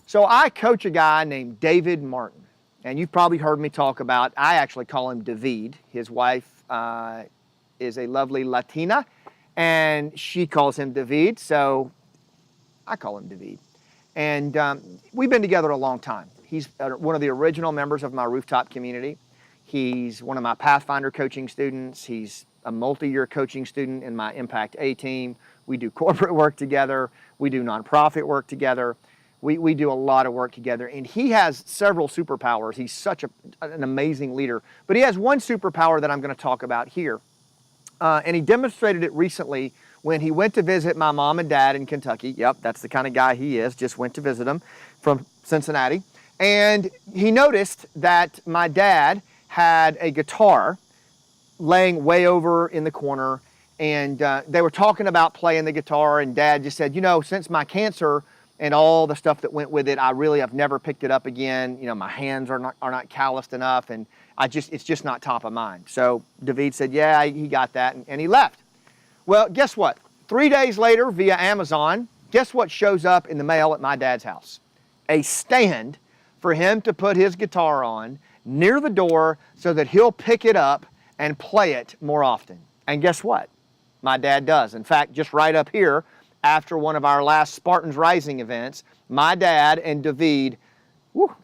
So I coach a guy named David Martin, and you've probably heard me talk about, I actually call him David. His wife is a lovely Latina, and she calls him David, so I call him David. And we've been together a long time. He's one of the original members of my rooftop community. He's one of my Pathfinder coaching students. He's a multi-year coaching student in my Impact A team. We do corporate work together. We do nonprofit work together. We do a lot of work together, and he has several superpowers. He's such an amazing leader. But he has one superpower that I'm going to talk about here. And he demonstrated it recently when he went to visit my mom and dad in Kentucky. Yep, that's the kind of guy he is. Just went to visit them from Cincinnati. And he noticed that my dad had a guitar laying way over in the corner. And they were talking about playing the guitar, and Dad just said, you know, since my cancer and all the stuff that went with it, I've never picked it up again. You know, my hands are not calloused enough, and it's just not top of mind. So David said, yeah, he got that, and he left. Well, guess what? 3 days later, via Amazon, guess what shows up in the mail at my dad's house? A stand for him to put his guitar on near the door so that he'll pick it up and play it more often. And guess what? My dad does. In fact, just right up here, after one of our last Spartans Rising events, my dad and David,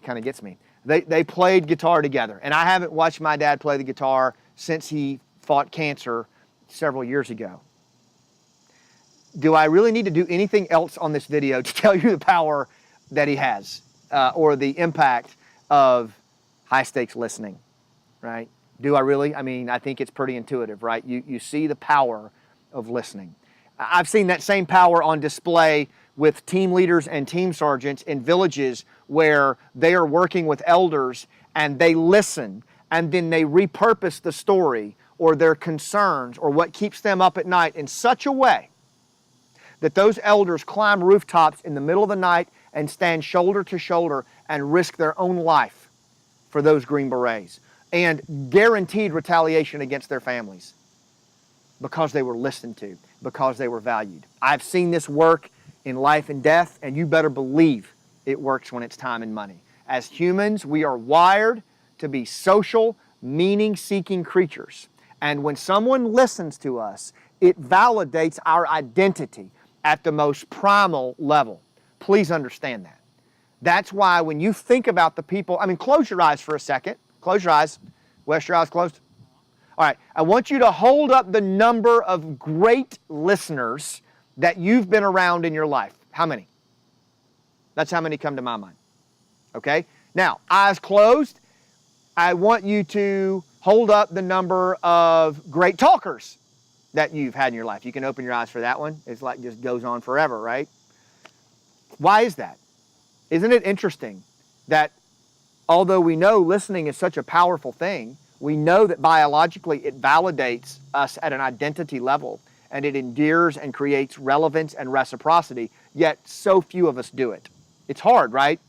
kind of gets me, they played guitar together. And I haven't watched my dad play the guitar since he fought cancer several years ago. Do I really need to do anything else on this video to tell you the power that he has or the impact of high stakes listening, right? Do I really? I mean, I think it's pretty intuitive, right? You see the power of listening. I've seen that same power on display with team leaders and team sergeants in villages where they are working with elders and they listen and then they repurpose the story or their concerns or what keeps them up at night in such a way that those elders climb rooftops in the middle of the night and stand shoulder to shoulder and risk their own life for those Green Berets and guaranteed retaliation against their families because they were listened to, because they were valued. I've seen this work in life and death, and you better believe it works when it's time and money. As humans, we are wired to be social, meaning-seeking creatures. And when someone listens to us, it validates our identity at the most primal level. Please understand that. That's why when you think about the people, close your eyes for a second. Close your eyes. West, your eyes closed. All right, I want you to hold up the number of great listeners that you've been around in your life. How many? That's how many come to my mind. Okay? Now, eyes closed, I want you to hold up the number of great talkers that you've had in your life. You can open your eyes for that one. It's like just goes on forever, right? Why is that? Isn't it interesting that although we know listening is such a powerful thing, we know that biologically it validates us at an identity level and it endears and creates relevance and reciprocity, yet so few of us do it. It's hard, right?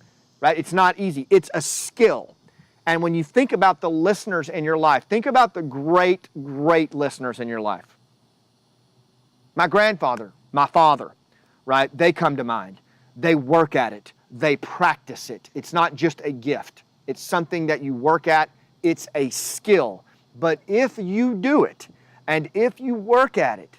It's not easy. It's a skill. And when you think about the listeners in your life, think about the great, great listeners in your life. My grandfather, my father, right? They come to mind. They work at it. They practice it. It's not just a gift. It's something that you work at. It's a skill. But if you do it, and if you work at it,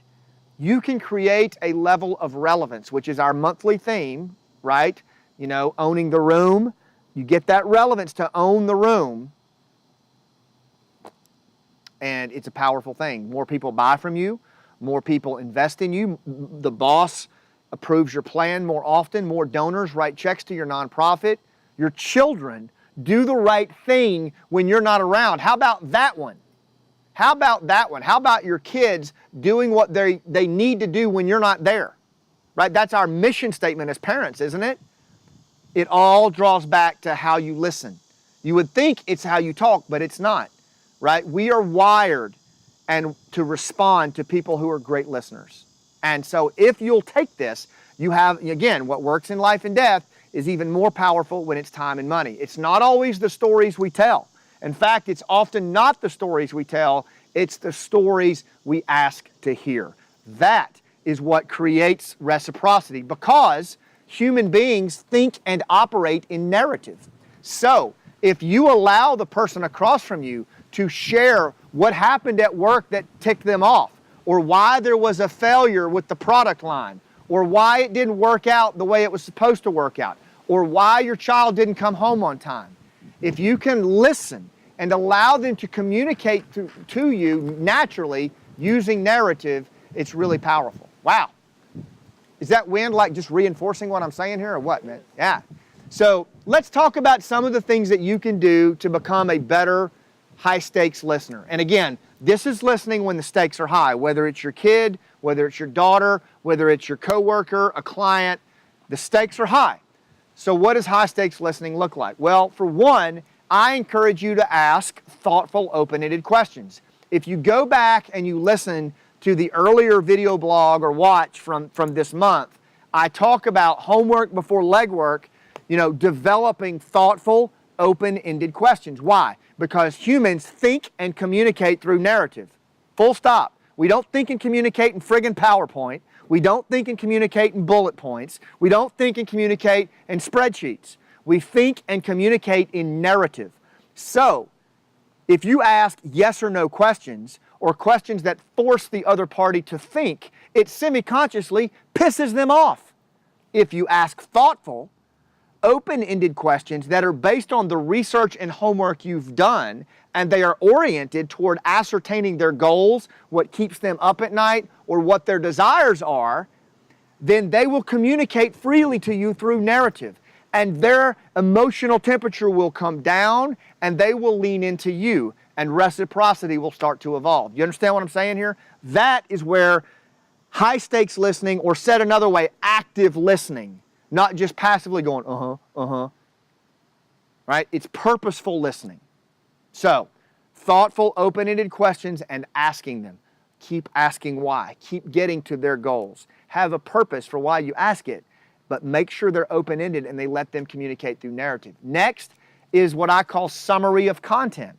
you can create a level of relevance, which is our monthly theme, right? You know, owning the room. You get that relevance to own the room. And it's a powerful thing. More people buy from you. More people invest in you. The boss approves your plan more often. More donors write checks to your nonprofit. Your children do the right thing when you're not around. How about that one? How about that one? How about your kids doing what they need to do when you're not there? Right? That's our mission statement as parents, isn't it? It all draws back to how you listen. You would think it's how you talk, but it's not. Right? We are wired and to respond to people who are great listeners. And so if you'll take this, you have, again, what works in life and death is even more powerful when it's time and money. It's not always the stories we tell. In fact, it's often not the stories we tell, it's the stories we ask to hear. That is what creates reciprocity, because human beings think and operate in narrative. So, if you allow the person across from you to share what happened at work that ticked them off, or why there was a failure with the product line, or why it didn't work out the way it was supposed to work out, or why your child didn't come home on time, if you can listen and allow them to communicate to you naturally using narrative, it's really powerful. Wow. Is that wind like just reinforcing what I'm saying here or what, man? Yeah. So let's talk about some of the things that you can do to become a better high-stakes listener. And again, this is listening when the stakes are high, whether it's your kid, whether it's your daughter, whether it's your coworker, a client, the stakes are high. So what does high-stakes listening look like? Well, for one, I encourage you to ask thoughtful, open-ended questions. If you go back and you listen to the earlier video blog or watch from this month, I talk about homework before legwork, developing thoughtful, open-ended questions. Why? Because humans think and communicate through narrative. Full stop. We don't think and communicate in friggin' PowerPoint. We don't think and communicate in bullet points. We don't think and communicate in spreadsheets. We think and communicate in narrative. So, if you ask yes or no questions, or questions that force the other party to think, it semi-consciously pisses them off. If you ask thoughtful, open-ended questions that are based on the research and homework you've done, and they are oriented toward ascertaining their goals, what keeps them up at night, or what their desires are, then they will communicate freely to you through narrative. And their emotional temperature will come down, and they will lean into you, and reciprocity will start to evolve. You understand what I'm saying here? That is where high-stakes listening, or said another way, active listening, not just passively going, right? It's purposeful listening. So, thoughtful, open-ended questions and asking them. Keep asking why. Keep getting to their goals. Have a purpose for why you ask it, but make sure they're open-ended and they let them communicate through narrative. Next is what I call summary of content.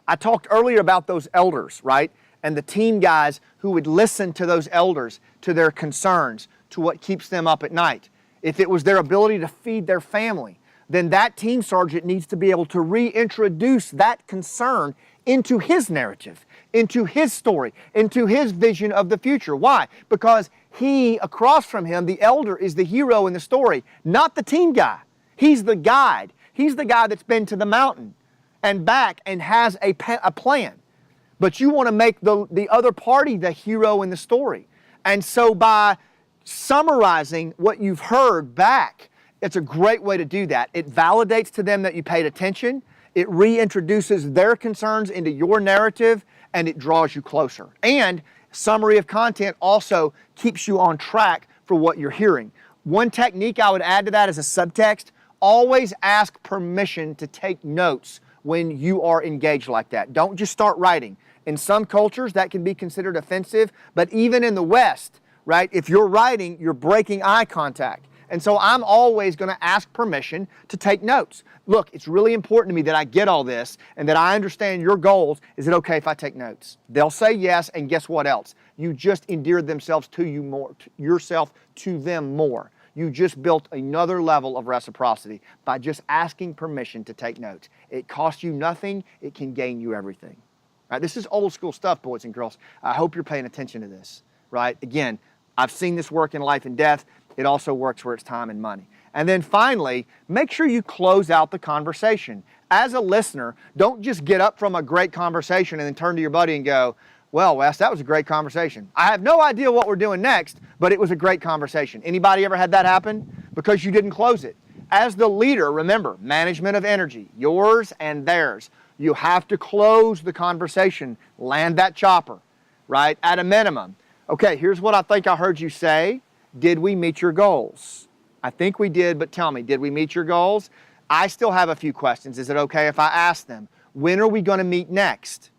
I talked earlier about those elders, right? And the team guys who would listen to those elders, to their concerns, to what keeps them up at night. If it was their ability to feed their family, then that team sergeant needs to be able to reintroduce that concern into his narrative, into his story, into his vision of the future. Why? Because he, across from him, the elder, is the hero in the story, not the team guy. He's the guide. He's the guy that's been to the mountain and back and has a plan. But you want to make the other party the hero in the story. And so by summarizing what you've heard back, it's a great way to do that. It validates to them that you paid attention. It reintroduces their concerns into your narrative, and it draws you closer. And summary of content also keeps you on track for what you're hearing. One technique I would add to that as a subtext, always ask permission to take notes when you are engaged like that. Don't just start writing. In some cultures, that can be considered offensive, but even in the West, right, if you're writing, you're breaking eye contact. And so I'm always going to ask permission to take notes. Look, it's really important to me that I get all this and that I understand your goals. Is it okay if I take notes? They'll say yes, and guess what else? You just endeared themselves to you more, yourself to them more. You just built another level of reciprocity by just asking permission to take notes. It costs you nothing. It can gain you everything. Right? This is old school stuff, boys and girls. I hope you're paying attention to this. Right? Again, I've seen this work in life and death. It also works where it's time and money. And then finally, make sure you close out the conversation. As a listener, don't just get up from a great conversation and then turn to your buddy and go, well, Wes, that was a great conversation. I have no idea what we're doing next, but it was a great conversation. Anybody ever had that happen? Because you didn't close it. As the leader, remember, management of energy, yours and theirs. You have to close the conversation, land that chopper, right, at a minimum. Okay, here's what I think I heard you say. Did we meet your goals? I think we did, but tell me, did we meet your goals? I still have a few questions. Is it okay if I ask them? When are we going to meet next?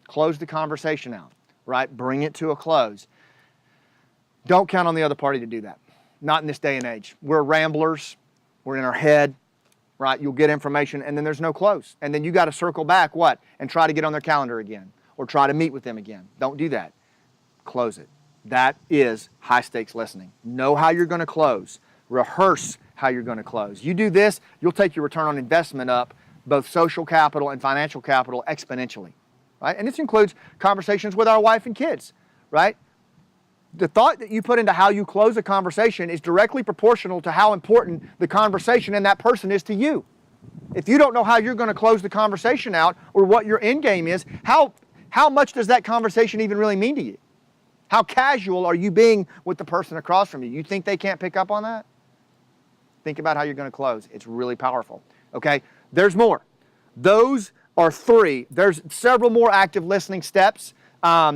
Close the conversation out, right? Bring it to a close. Don't count on the other party to do that. Not in this day and age. We're ramblers. We're in our head, right? You'll get information and then there's no close. And then you got to circle back, what? And try to get on their calendar again or try to meet with them again. Don't do that. Close it. That is high stakes listening. Know how you're going to close. Rehearse how you're going to close. You do this, you'll take your return on investment up, both social capital and financial capital, exponentially, right? And this includes conversations with our wife and kids, right? The thought that you put into how you close a conversation is directly proportional to how important the conversation and that person is to you. If you don't know how you're going to close the conversation out or what your end game is, how much does that conversation even really mean to you? How casual are you being with the person across from you? You think they can't pick up on that? Think about how you're going to close. It's really powerful. Okay? There's more. Those are 3. There's several more active listening steps.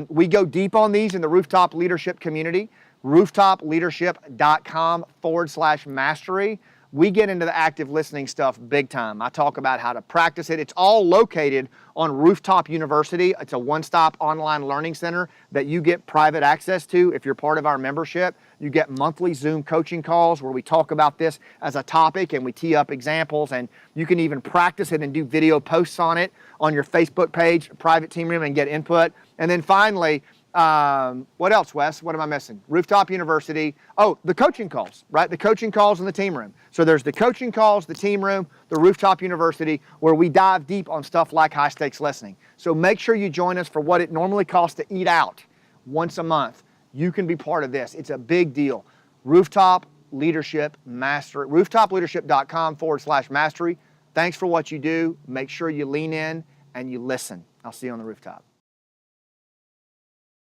We go deep on these in the Rooftop Leadership community, rooftopleadership.com/mastery. We get into the active listening stuff big time. I talk about how to practice it. It's all located on Rooftop University. It's a one-stop online learning center that you get private access to if you're part of our membership. You get monthly Zoom coaching calls where we talk about this as a topic and we tee up examples, and you can even practice it and do video posts on it on your Facebook page, private team room, and get input. And then finally, what else, Wes? What am I missing? Rooftop University. Oh, the coaching calls, right? The coaching calls in the team room. So there's the coaching calls, the team room, the Rooftop University, where we dive deep on stuff like high stakes listening. So make sure you join us for what it normally costs to eat out once a month. You can be part of this. It's a big deal. Rooftop Leadership Mastery, rooftopleadership.com/mastery. Thanks for what you do. Make sure you lean in and you listen. I'll see you on the rooftop.